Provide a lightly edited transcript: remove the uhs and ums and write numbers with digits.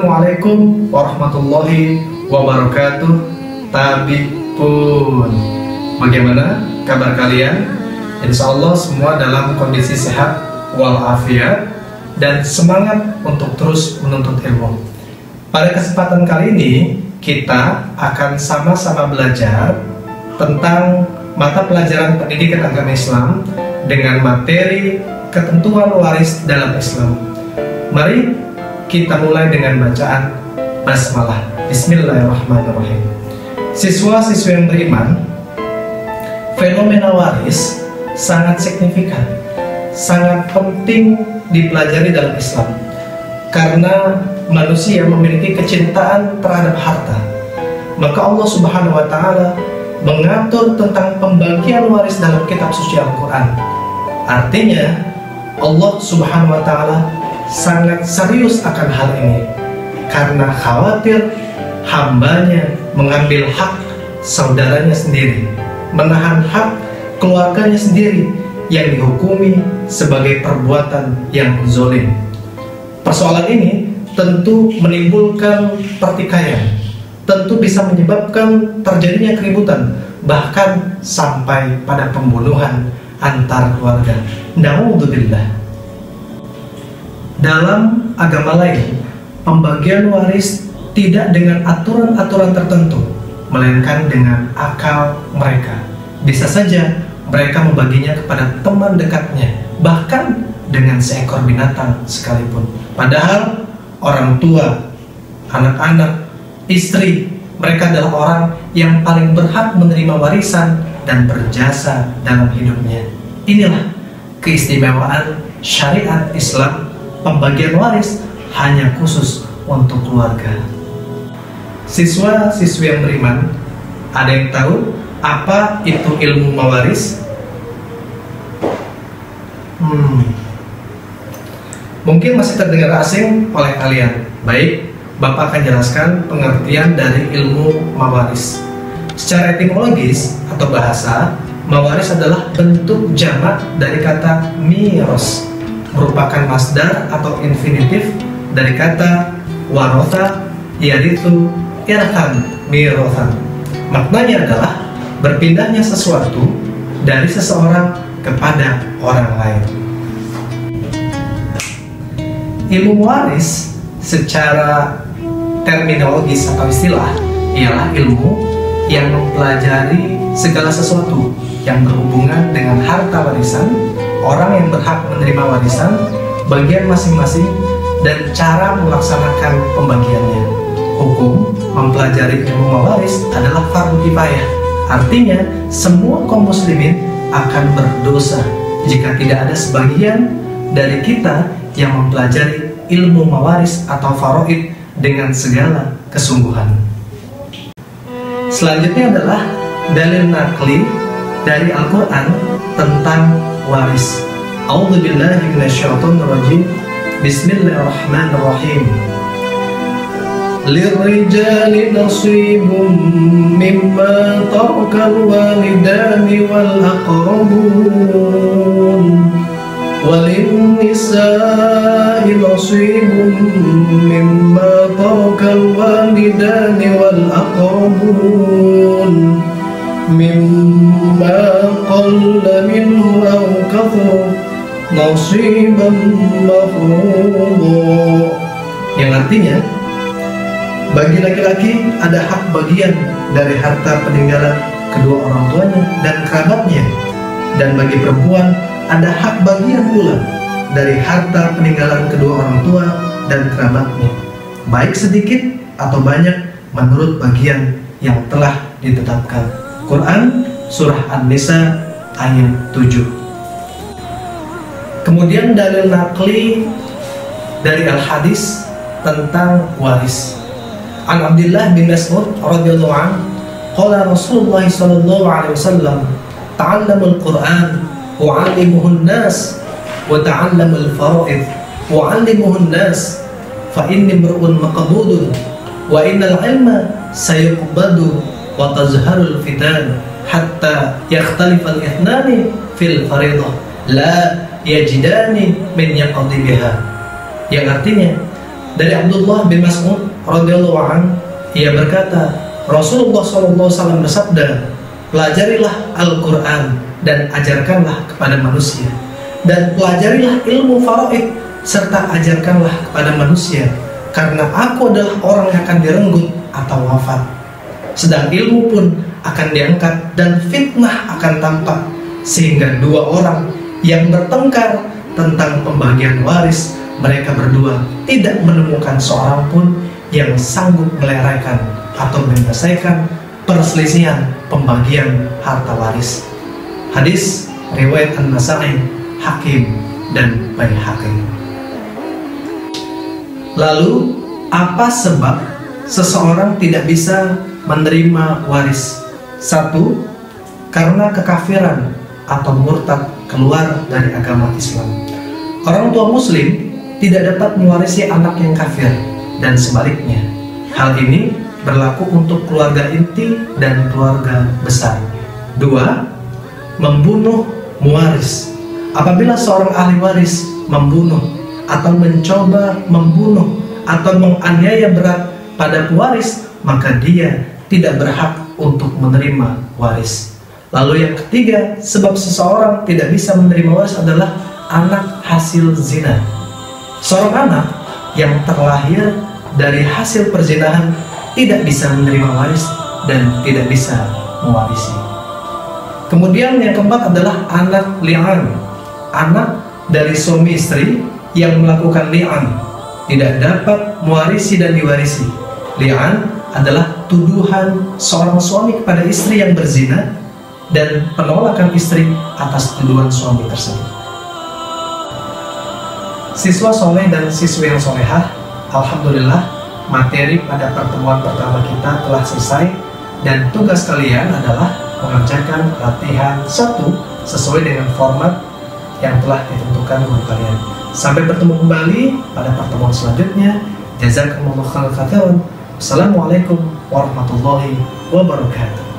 Assalamualaikum warahmatullahi wabarakatuh. Tabipun, bagaimana kabar kalian? Insya Allah semua dalam kondisi sehat walafiat dan semangat untuk terus menuntut ilmu. Pada kesempatan kali ini kita akan sama-sama belajar tentang mata pelajaran pendidikan agama Islam dengan materi ketentuan waris dalam Islam. Mari kita mulai dengan bacaan basmalah. Bismillahirrahmanirrahim. Siswa-siswa yang beriman, fenomena waris sangat signifikan, sangat penting dipelajari dalam Islam, karena manusia memiliki kecintaan terhadap harta. Maka Allah Subhanahu wa Ta'ala mengatur tentang pembagian waris dalam kitab suci Al-Quran. Artinya Allah Subhanahu wa Ta'ala sangat serius akan hal ini, karena khawatir hambanya mengambil hak saudaranya sendiri, menahan hak keluarganya sendiri yang dihukumi sebagai perbuatan yang zalim. Persoalan ini tentu menimbulkan pertikaian, tentu bisa menyebabkan terjadinya keributan, bahkan sampai pada pembunuhan antar keluarga. Na'udzubillah. Dalam agama lain, pembagian waris tidak dengan aturan-aturan tertentu, melainkan dengan akal mereka. Bisa saja mereka membaginya kepada teman dekatnya, bahkan dengan seekor binatang sekalipun. Padahal orang tua, anak-anak, istri, mereka adalah orang yang paling berhak menerima warisan dan berjasa dalam hidupnya. Inilah keistimewaan syariat Islam. Pembagian waris hanya khusus untuk keluarga. Siswa-siswi yang beriman, ada yang tahu apa itu ilmu mawaris? Mungkin masih terdengar asing oleh kalian. Baik, Bapak akan jelaskan pengertian dari ilmu mawaris. Secara etimologis atau bahasa, mawaris adalah bentuk jamak dari kata miros, merupakan masdar atau infinitif dari kata warotha, yarithu, irthan, mirothan. Maknanya adalah berpindahnya sesuatu dari seseorang kepada orang lain. Ilmu waris secara terminologis atau istilah ialah ilmu yang mempelajari segala sesuatu yang berhubungan dengan harta warisan, orang yang berhak menerima warisan, bagian masing-masing, dan cara melaksanakan pembagiannya. Hukum mempelajari ilmu mawaris adalah fardu kifayah. Artinya, semua kaum muslimin akan berdosa jika tidak ada sebagian dari kita yang mempelajari ilmu mawaris atau faraid dengan segala kesungguhan. Selanjutnya adalah dalil naqli dari Al-Quran tentang waris. A'udzubillahi minasyaitonirrajim. Bismillahirrahmanirrahim. Lirrijali nasibum mimma tarakal walidani wal aqrabun walinnisa'i nasibum mimma tarakal walidani wal aqrabun mimma qalla minhu aw kathura nasiban mafruḍa, yang artinya bagi laki-laki ada hak bagian dari harta peninggalan kedua orang tuanya dan kerabatnya, dan bagi perempuan ada hak bagian pula dari harta peninggalan kedua orang tua dan kerabatnya, baik sedikit atau banyak menurut bagian yang telah ditetapkan. Quran Surah An-Nisa ayat 7. Kemudian dalil naqli dari al-hadis tentang waris. An Abdullah bin Mas'ud radhiyallahu anhu, qala Rasulullah sallallahu alaihi wasallam, ta'allamul Qur'an wa 'allimuhun nas wa ta'allamul fara'id wa 'allimuhun nas fa inni imru'un maqbudun wa innal 'ilma sayuqbadu wa tazharul fitan hatta yakhtalifal ithnani fil fariḍah la yajidani min yaqdi biha, yang artinya Dari Abdullah bin Mas'ud radhiyallahu anhu, ia berkata, Rasulullah SAW bersabda, pelajarilah Al-Quran dan ajarkanlah kepada manusia, dan pelajarilah ilmu faraid serta ajarkanlah kepada manusia, karena aku adalah orang yang akan direnggut atau wafat, sedang ilmu pun akan diangkat dan fitnah akan tampak, sehingga dua orang yang bertengkar tentang pembagian waris, mereka berdua tidak menemukan seorang pun yang sanggup meleraikan atau menyelesaikan perselisihan pembagian harta waris. Hadis riwayat An-Nasa'i, Hakim, dan Baihaqi. Lalu, apa sebab seseorang tidak bisa menerima waris? 1. Karena kekafiran atau murtad keluar dari agama Islam. Orang tua muslim tidak dapat mewarisi anak yang kafir dan sebaliknya. Hal ini berlaku untuk keluarga inti dan keluarga besar. 2. Membunuh mewaris. Apabila seorang ahli waris membunuh atau mencoba membunuh atau menganiaya berat pada pewaris, maka dia tidak berhak untuk menerima waris. Lalu yang ketiga, sebab seseorang tidak bisa menerima waris adalah anak hasil zina. Seorang anak yang terlahir dari hasil perzinahan tidak bisa menerima waris dan tidak bisa mewarisi. Kemudian yang keempat adalah anak li'an. Anak dari suami istri yang melakukan li'an tidak dapat mewarisi dan diwarisi. Li'an adalah tuduhan seorang suami kepada istri yang berzina dan penolakan istri atas tuduhan suami tersebut. Siswa soleh dan siswi yang solehah, alhamdulillah materi pada pertemuan pertama kita telah selesai, dan tugas kalian adalah mengerjakan latihan 1 sesuai dengan format yang telah ditentukan guru kalian. Sampai bertemu kembali pada pertemuan selanjutnya. Jazakumullahu khairan. Wassalamualaikum warahmatullahi wabarakatuh.